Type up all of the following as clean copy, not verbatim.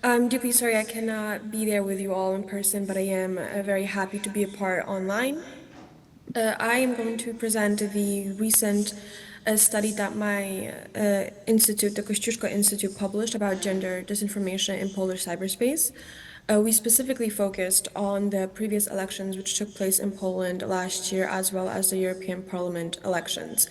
I'm deeply sorry I cannot be there with you all in person, but I am very happy to be a part online. I am going to present the recent study that my institute, the Kościuszka Institute, published about gender disinformation in Polish cyberspace. We specifically focused on the previous elections which took place in Poland last year, as well as the European Parliament elections.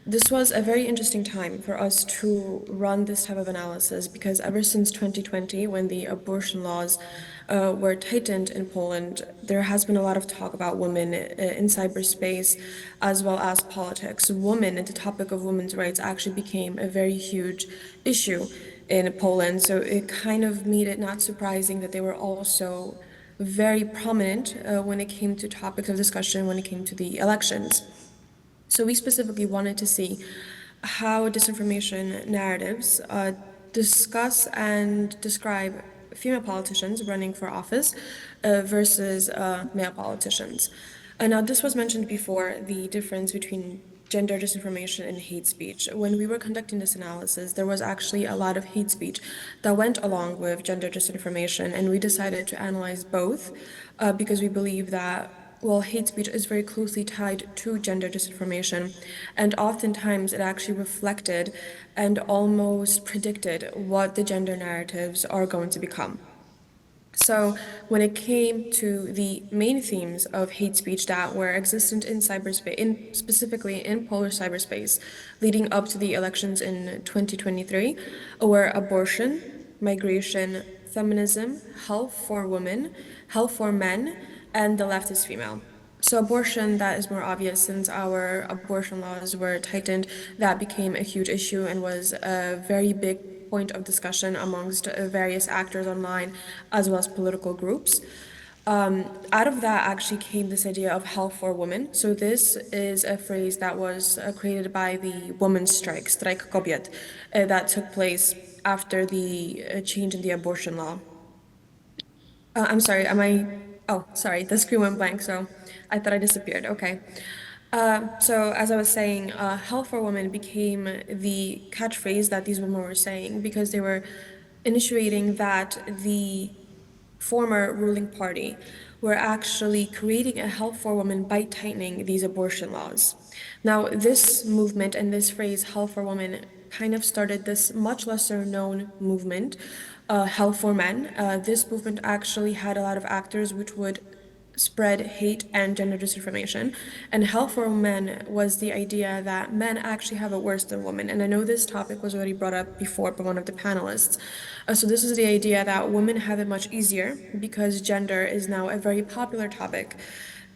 This was a very interesting time for us to run this type of analysis because ever since 2020, when the abortion laws were tightened in Poland, there has been a lot of talk about women in cyberspace as well as politics. Women and the topic of women's rights actually became a very huge issue in Poland, so it kind of made it not surprising that they were also very prominent when it came to topics of discussion when it came to the elections. So we specifically wanted to see how disinformation narratives discuss and describe female politicians running for office versus male politicians. Now, this was mentioned before, the difference between gender disinformation and hate speech. When we were conducting this analysis, there was actually a lot of hate speech that went along with gender disinformation, and we decided to analyze both because we believe that well, hate speech is very closely tied to gender disinformation, and oftentimes it actually reflected and almost predicted what the gender narratives are going to become. So, when it came to the main themes of hate speech that were existent in cyberspace, specifically in Polish cyberspace, leading up to the elections in 2023, were abortion, migration, feminism, health for women, health for men, and the leftist female. So abortion, that is more obvious since our abortion laws were tightened, that became a huge issue and was a very big point of discussion amongst various actors online as well as political groups. Out of that actually came this idea of health for women. So this is a phrase that was created by the women's strike, strike kobiet, that took place after the change in the abortion law. I'm sorry, am I? Oh, sorry, the screen went blank, so I thought I disappeared. Okay. So, as I was saying, health for women became the catchphrase that these women were saying because they were initiating that the former ruling party were actually creating a health for women by tightening these abortion laws. Now, this movement and this phrase, health for women, kind of started this much lesser known movement, Health for Men. This movement actually had a lot of actors which would spread hate and gender disinformation. And Health for Men was the idea that men actually have it worse than women. And I know this topic was already brought up before by one of the panelists. So this is the idea that women have it much easier because gender is now a very popular topic.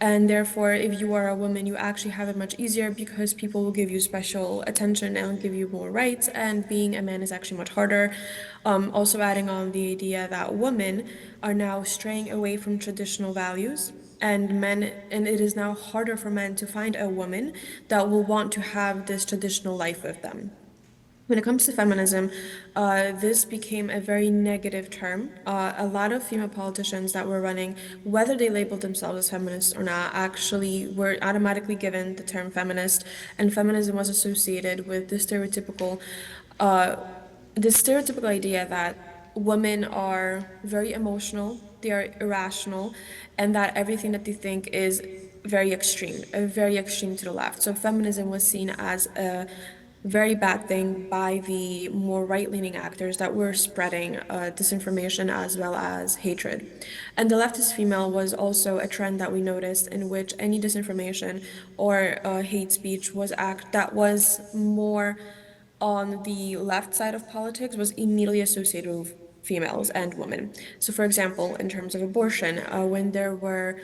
And therefore, if you are a woman, you actually have it much easier because people will give you special attention and give you more rights. And being a man is actually much harder. Also, adding on the idea that women are now straying away from traditional values. And it is now harder for men to find a woman that will want to have this traditional life with them. When it comes to feminism, this became a very negative term. A lot of female politicians that were running, whether they labeled themselves as feminists or not, actually were automatically given the term feminist, and feminism was associated with uh, the stereotypical idea that women are very emotional, they are irrational, and that everything that they think is very extreme to the left. So feminism was seen as a very bad thing by the more right-leaning actors that were spreading disinformation as well as hatred. And the leftist female was also a trend that we noticed in which any disinformation or hate speech that was more on the left side of politics was immediately associated with females and women. So, for example, in terms of abortion, when there were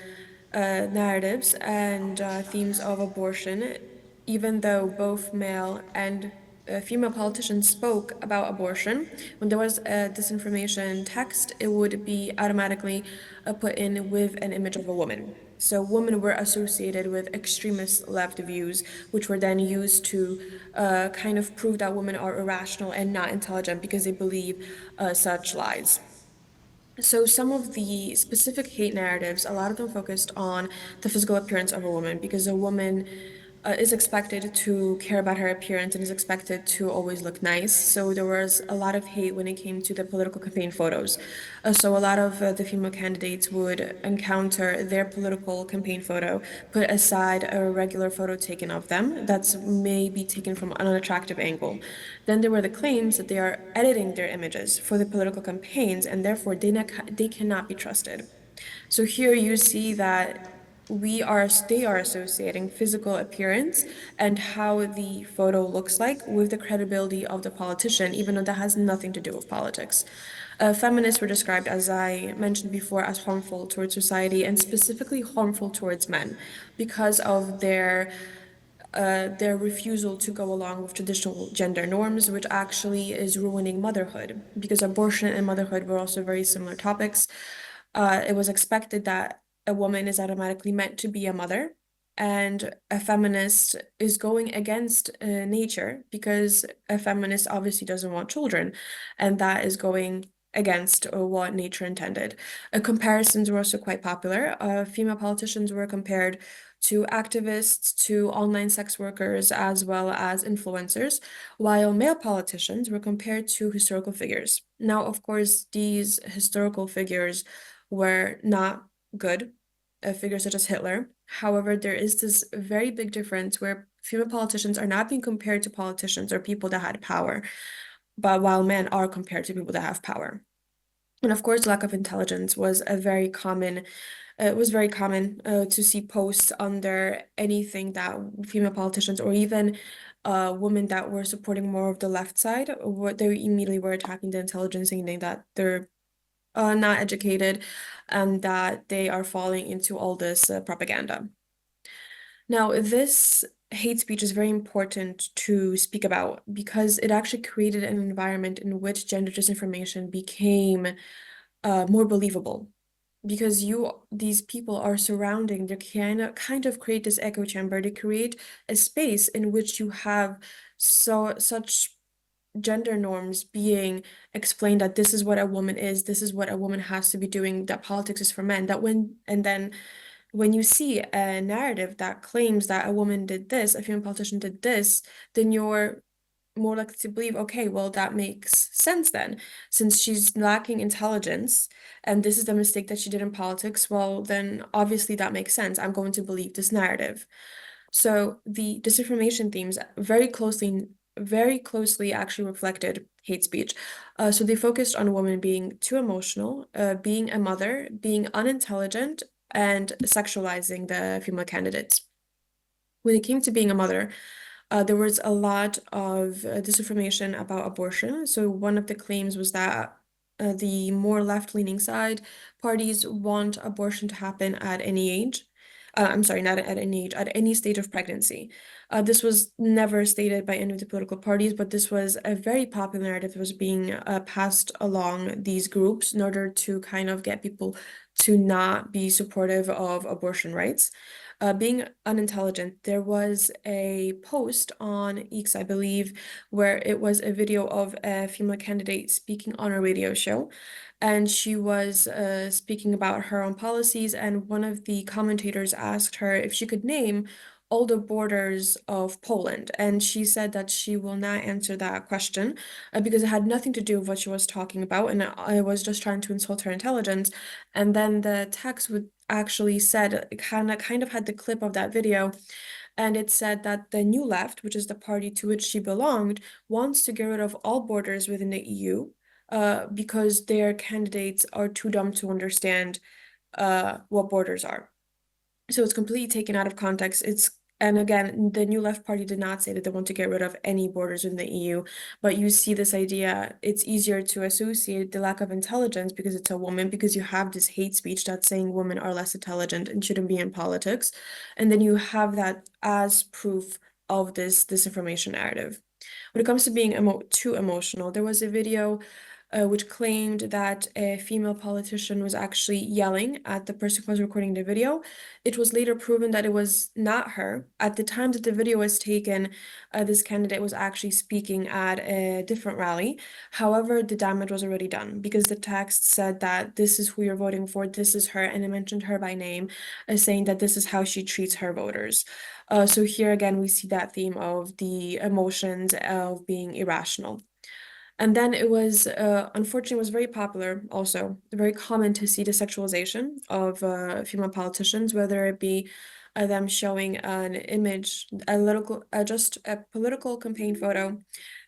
narratives and themes of abortion, even though both male and female politicians spoke about abortion, when there was a disinformation text, it would be automatically put in with an image of a woman. So women were associated with extremist left views, which were then used to kind of prove that women are irrational and not intelligent because they believe such lies. So some of the specific hate narratives, a lot of them focused on the physical appearance of a woman because a woman is expected to care about her appearance and is expected to always look nice. So there was a lot of hate when it came to the political campaign photos. So a lot of the female candidates would encounter their political campaign photo, put aside a regular photo taken of them that's maybe taken from an unattractive angle. Then there were the claims that they are editing their images for the political campaigns and therefore they cannot be trusted. So here you see that they are associating physical appearance and how the photo looks like with the credibility of the politician, even though that has nothing to do with politics. Feminists were described, as I mentioned before, as harmful towards society and specifically harmful towards men because of their refusal to go along with traditional gender norms, which actually is ruining motherhood, because abortion and motherhood were also very similar topics. It was expected that a woman is automatically meant to be a mother, and a feminist is going against nature because a feminist obviously doesn't want children, and that is going against what nature intended. Comparisons were also quite popular. Female politicians were compared to activists, to online sex workers, as well as influencers, while male politicians were compared to historical figures. Now, of course, these historical figures were not good, figures such as Hitler. However, there is this very big difference where female politicians are not being compared to politicians or people that had power, but while men are compared to people that have power. And of course, lack of intelligence was a very common it was very common to see posts under anything that female politicians or even women that were supporting more of the left side, what they immediately were attacking the intelligence, saying that they're not educated and that they are falling into all this propaganda. Now, this hate speech is very important to speak about because it actually created an environment in which gender disinformation became more believable because these people are surrounding, they kind of create this echo chamber. They create a space in which you have such gender norms being explained, that this is what a woman is, this is what a woman has to be doing, that politics is for men, and then when you see a narrative that claims that a woman did this, a female politician did this, then you're more likely to believe, okay, well, that makes sense then. Since she's lacking intelligence and this is the mistake that she did in politics, well, then obviously that makes sense. I'm going to believe this narrative. So the disinformation themes very closely actually reflected hate speech. So they focused on women being too emotional, being a mother, being unintelligent, and sexualizing the female candidates. When it came to being a mother, there was a lot of disinformation about abortion. So one of the claims was that the more left-leaning side parties want abortion to happen at any age. I'm sorry, not at any age, at any stage of pregnancy. This was never stated by any of the political parties, but this was a very popular narrative that was being passed along these groups in order to kind of get people to not be supportive of abortion rights. Being unintelligent, there was a post on X, I believe, where it was a video of a female candidate speaking on a radio show, and she was speaking about her own policies, and one of the commentators asked her if she could name all the borders of Poland, and she said that she will not answer that question because it had nothing to do with what she was talking about, and I was just trying to insult her intelligence. And then the text would actually said it kind of had the clip of that video, and it said that the New Left, which is the party to which she belonged, wants to get rid of all borders within the EU because their candidates are too dumb to understand what borders are. So it's completely taken out of context. And again, the New Left Party did not say that they want to get rid of any borders in the EU, but you see this idea, it's easier to associate the lack of intelligence because it's a woman, because you have this hate speech that's saying women are less intelligent and shouldn't be in politics. And then you have that as proof of this disinformation narrative. When it comes to being too emotional, there was a video which claimed that a female politician was actually yelling at the person who was recording the video. It was later proven that it was not her. At the time that the video was taken, this candidate was actually speaking at a different rally. However, the damage was already done because the text said that this is who you're voting for, this is her, and it mentioned her by name, saying that this is how she treats her voters. So here again, we see that theme of the emotions of being irrational. And then it was, unfortunately, was very popular also, very common to see the sexualization of female politicians, whether it be them showing an image, just a political campaign photo.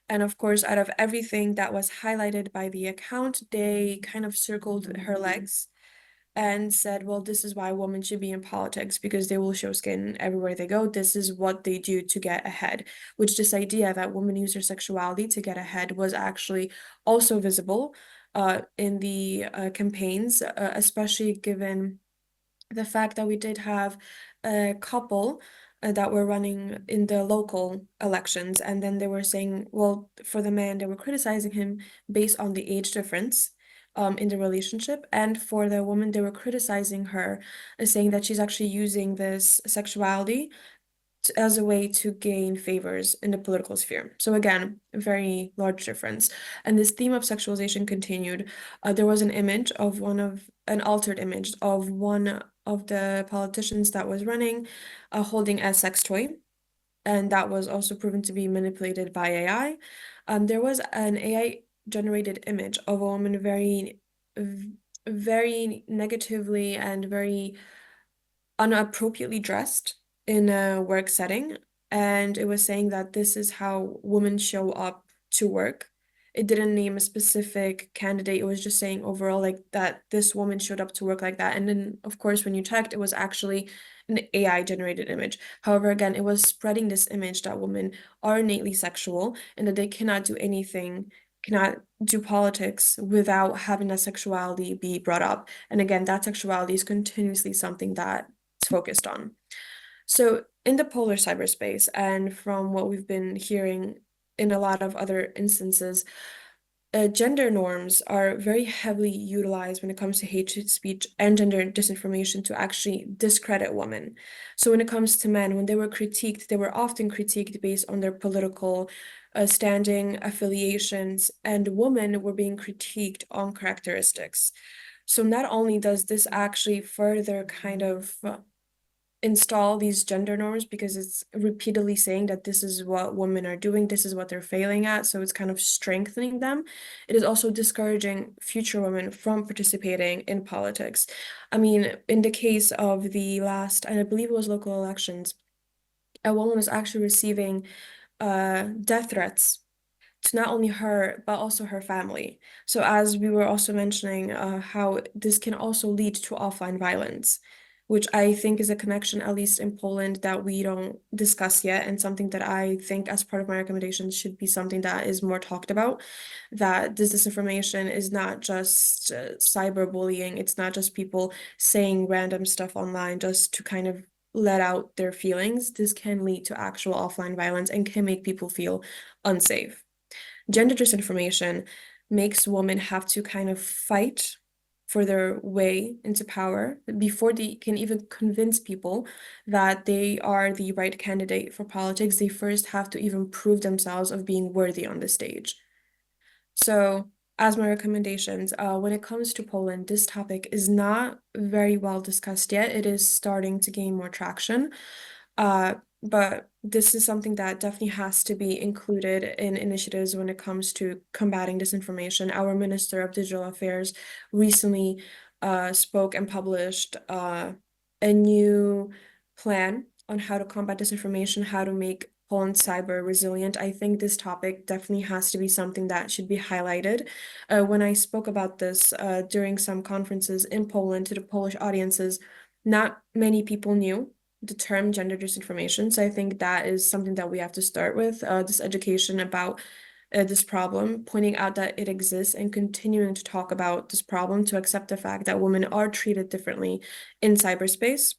And of course, out of everything that was highlighted by the account, they kind of circled her legs and said, well, this is why women should be in politics because they will show skin everywhere they go. This is what they do to get ahead, which this idea that women use their sexuality to get ahead was actually also visible in the campaigns, especially given the fact that we did have a couple that were running in the local elections, and then they were saying, well, for the man, they were criticizing him based on the age difference in the relationship, and for the woman, they were criticizing her, saying that she's actually using this sexuality as a way to gain favors in the political sphere. So again, a very large difference. And this theme of sexualization continued. There was an image of an altered image of one of the politicians that was running, holding a sex toy. And that was also proven to be manipulated by AI. There was an AI generated image of a woman very negatively and very unappropriately dressed in a work setting, and it was saying that this is how women show up to work. It didn't name a specific candidate, it was just saying overall like that this woman showed up to work like that. And then of course when you checked, it was actually an AI generated image. However, again, it was spreading this image that women are innately sexual and that they cannot do anything, cannot do politics without having that sexuality be brought up. And again, that sexuality is continuously something that focused on. So, in the polar cyberspace, and from what we've been hearing in a lot of other instances, gender norms are very heavily utilized when it comes to hate speech and gender disinformation to actually discredit women. So, when it comes to men, when they were critiqued, they were often critiqued based on their political standing, affiliations, and women were being critiqued on characteristics. So, not only does this actually further kind of install these gender norms because it's repeatedly saying that this is what women are doing, this is what they're failing at, so it's kind of strengthening them. It is also discouraging future women from participating in politics. I mean, in the case of the last, and I believe it was local elections, a woman was actually receiving death threats to not only her but also her family. So as we were also mentioning, how this can also lead to offline violence, which I think is a connection, at least in Poland, that we don't discuss yet, and something that I think, as part of my recommendations, should be something that is more talked about. That this disinformation is not just cyberbullying; it's not just people saying random stuff online just to kind of let out their feelings. This can lead to actual offline violence and can make people feel unsafe. Gender disinformation makes women have to kind of fight for their way into power before they can even convince people that they are the right candidate for politics. They first have to even prove themselves of being worthy on the stage. So, as my recommendations, when it comes to Poland, this topic is not very well discussed yet. It is starting to gain more traction. But this is something that definitely has to be included in initiatives when it comes to combating disinformation. Our Minister of Digital Affairs recently spoke and published a new plan on how to combat disinformation, how to make Poland cyber resilient. I think this topic definitely has to be something that should be highlighted. When I spoke about this during some conferences in Poland to the Polish audiences, not many people knew the term gender disinformation. So I think that is something that we have to start with, this education about this problem, pointing out that it exists and continuing to talk about this problem to accept the fact that women are treated differently in cyberspace.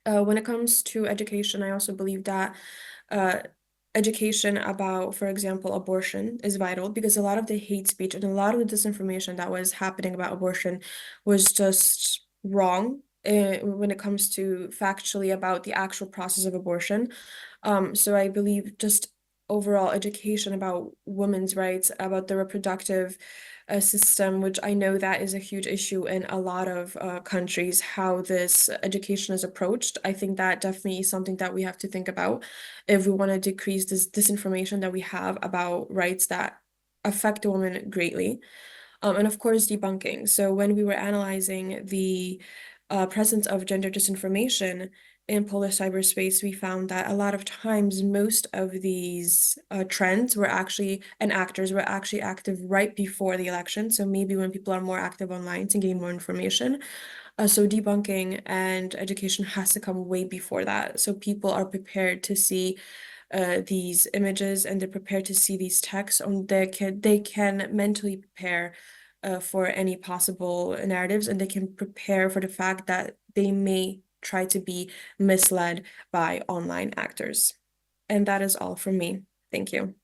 When it comes to education, I also believe that uh, education about, for example, abortion is vital because a lot of the hate speech and a lot of the disinformation that was happening about abortion was just wrong when it comes to factually about the actual process of abortion. So I believe just overall education about women's rights, about the reproductive system, which I know that is a huge issue in a lot of countries, how this education is approached. I think that definitely is something that we have to think about if we want to decrease this disinformation that we have about rights that affect a woman greatly. And of course, debunking. So when we were analyzing the presence of gender disinformation in Polish cyberspace, we found that a lot of times most of these trends were actually, and actors were actually active right before the election. So maybe when people are more active online to gain more information. So debunking and education has to come way before that. So people are prepared to see these images and they're prepared to see these texts, and they can mentally prepare for any possible narratives, and they can prepare for the fact that they may try to be misled by online actors. And that is all from me. Thank you.